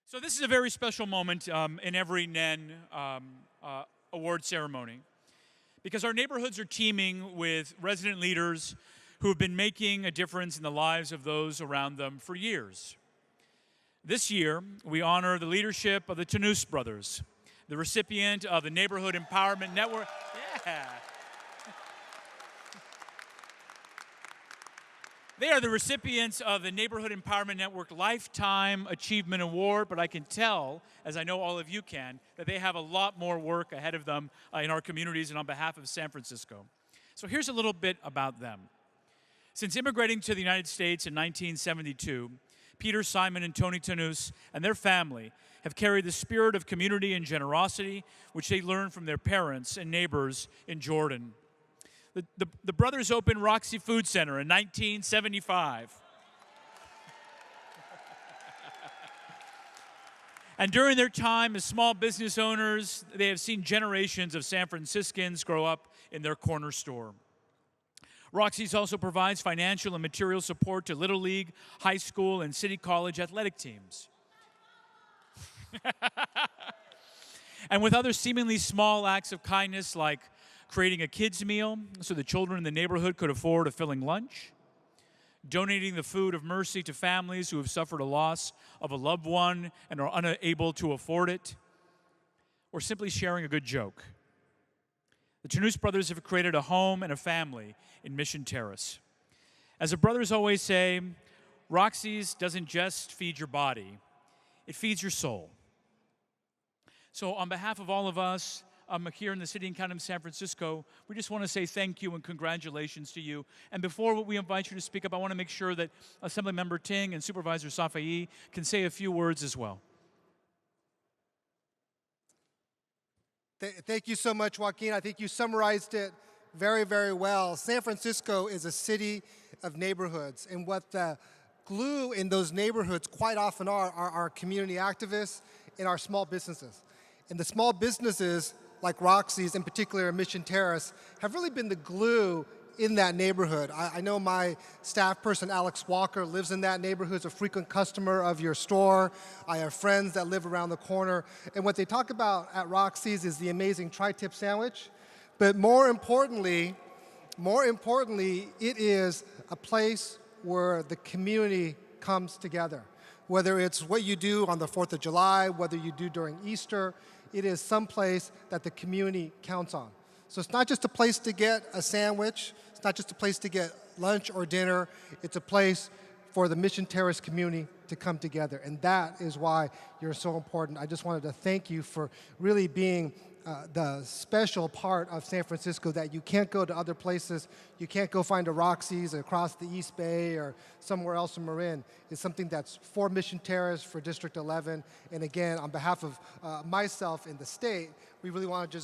So this is a very special moment in every NEN award ceremony because our neighborhoods are teeming with resident leaders who have been making a difference in the lives of those around them for years. This year, we honor the leadership of the Tanous brothers, the recipient of the Neighborhood Empowerment Network. Yeah. They are the recipients of the Neighborhood Empowerment Network Lifetime Achievement Award, but I can tell, as I know all of you can, that they have a lot more work ahead of them in our communities and on behalf of San Francisco. So here's a little bit about them. Since immigrating to the United States in 1972, Peter, Simon, and Tony Tanous and their family have carried the spirit of community and generosity, which they learned from their parents and neighbors in Jordan. The brothers opened Roxy Food Center in 1975. And during their time as small business owners, they have seen generations of San Franciscans grow up in their corner store. Roxy's also provides financial and material support to Little League, high school, and city college athletic teams. And with other seemingly small acts of kindness like creating a kids' meal so the children in the neighborhood could afford a filling lunch, donating the food of mercy to families who have suffered a loss of a loved one and are unable to afford it, or simply sharing a good joke. The Tanous brothers have created a home and a family in Mission Terrace. As the brothers always say, Roxy's doesn't just feed your body, it feeds your soul. So on behalf of all of us, here in the city and county of San Francisco, we just want to say thank you and congratulations to you. And before we invite you to speak up, I want to make sure that Assemblymember Ting and Supervisor Safai can say a few words as well. Thank you so much, Joaquin. I think you summarized it very, very well. San Francisco is a city of neighborhoods, and what the glue in those neighborhoods quite often are our community activists and our small businesses. And the small businesses, like Roxy's, in particular Mission Terrace, have really been the glue in that neighborhood. I know my staff person, Alex Walker, lives in that neighborhood, is a frequent customer of your store. I have friends that live around the corner. And what they talk about at Roxy's is the amazing tri-tip sandwich. But more importantly, it is a place where the community comes together. Whether it's what you do on the 4th of July, whether you do during Easter, it is some place that the community counts on. So it's not just a place to get a sandwich, it's not just a place to get lunch or dinner, it's a place for the Mission Terrace community to come together. And that is why you're so important. I just wanted to thank you for really being the special part of San Francisco that you can't go to other places. You can't go find a Roxy's across the East Bay or somewhere else in Marin. It's something that's for Mission Terrace, for District 11. And again, on behalf of myself and the state, we really want to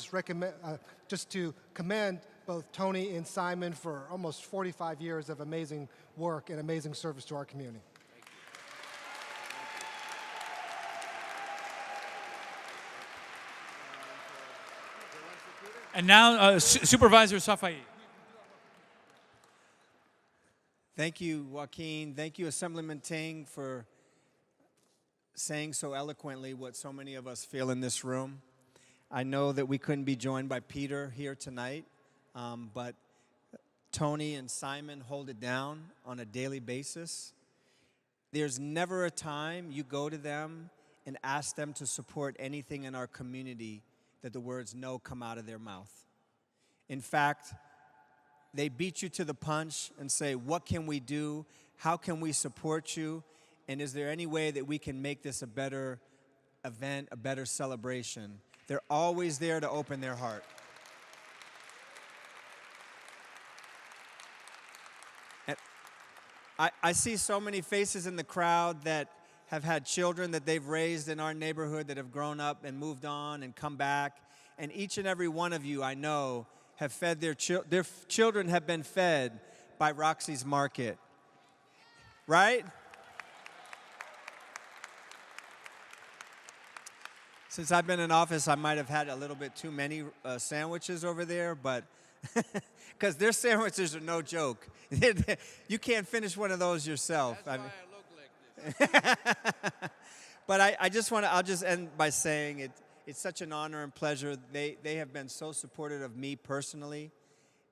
just to commend both Tony and Simon for almost 45 years of amazing work and amazing service to our community. And now, Supervisor Safai. Thank you, Joaquin. Thank you, Assemblyman Ting, for saying so eloquently what so many of us feel in this room. I know that we couldn't be joined by Peter here tonight, but Tony and Simon hold it down on a daily basis. There's never a time you go to them and ask them to support anything in our community that the words no come out of their mouth. In fact, they beat you to the punch and say, what can we do? How can we support you? And is there any way that we can make this a better event, a better celebration? They're always there to open their heart. And I see so many faces in the crowd that have had children that they've raised in our neighborhood that have grown up and moved on and come back. And each and every one of you, I know, have fed their children have been fed by Roxy's Market. Right? Since I've been in office, I might have had a little bit too many sandwiches over there, but because their sandwiches are no joke. You can't finish one of those yourself. That's why I look like this. But I just want to, I'll just end by saying it's such an honor and pleasure. They have been so supportive of me personally,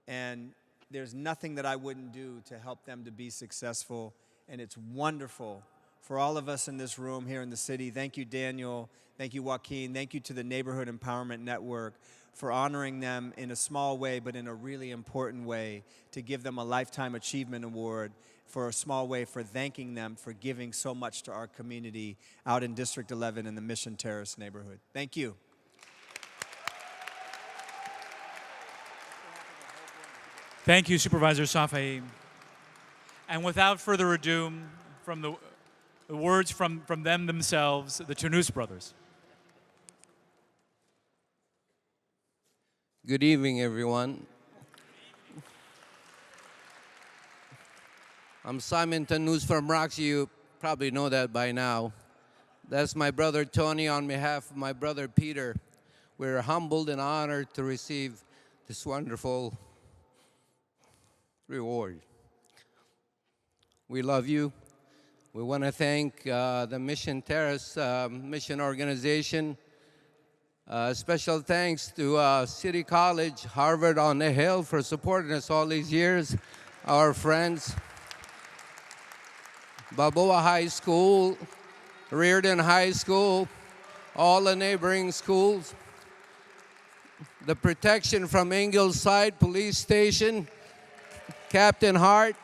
and there's nothing that I wouldn't do to help them to be successful, and it's wonderful for all of us in this room here in the city. Thank you, Daniel. Thank you, Joaquin. Thank you to the Neighborhood Empowerment Network for honoring them in a small way, but in a really important way, to give them a Lifetime Achievement Award for a small way, for thanking them for giving so much to our community out in District 11 in the Mission Terrace neighborhood. Thank you. Thank you, Supervisor Safai. And without further ado, from the words from them themselves, the Tunus brothers. Good evening, everyone. I'm Simon Tanus from Roxy. You probably know that by now. That's my brother Tony on behalf of my brother Peter. We're humbled and honored to receive this wonderful reward. We love you. We want to thank the Mission Terrace Mission Organization. Special thanks to City College, Harvard on the Hill for supporting us all these years. Our friends, Balboa High School, Reardon High School, all the neighboring schools, the protection from Ingleside Police Station, Captain Hart,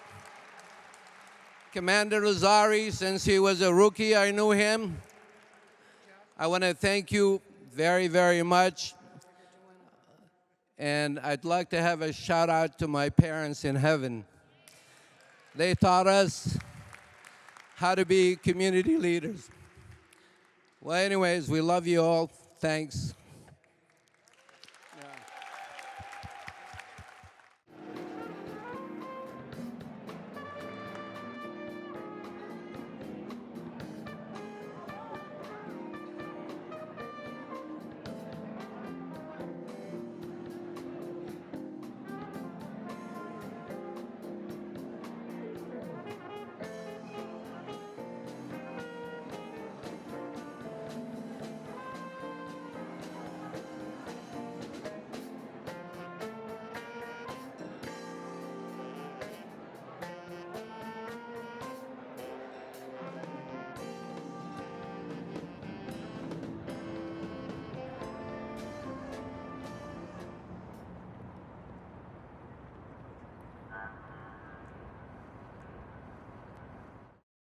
Commander Lazari. Since he was a rookie, I knew him. I want to thank you very, very much. And I'd like to have a shout out to my parents in heaven. They taught us how to be community leaders. Well, anyways, we love you all. Thanks.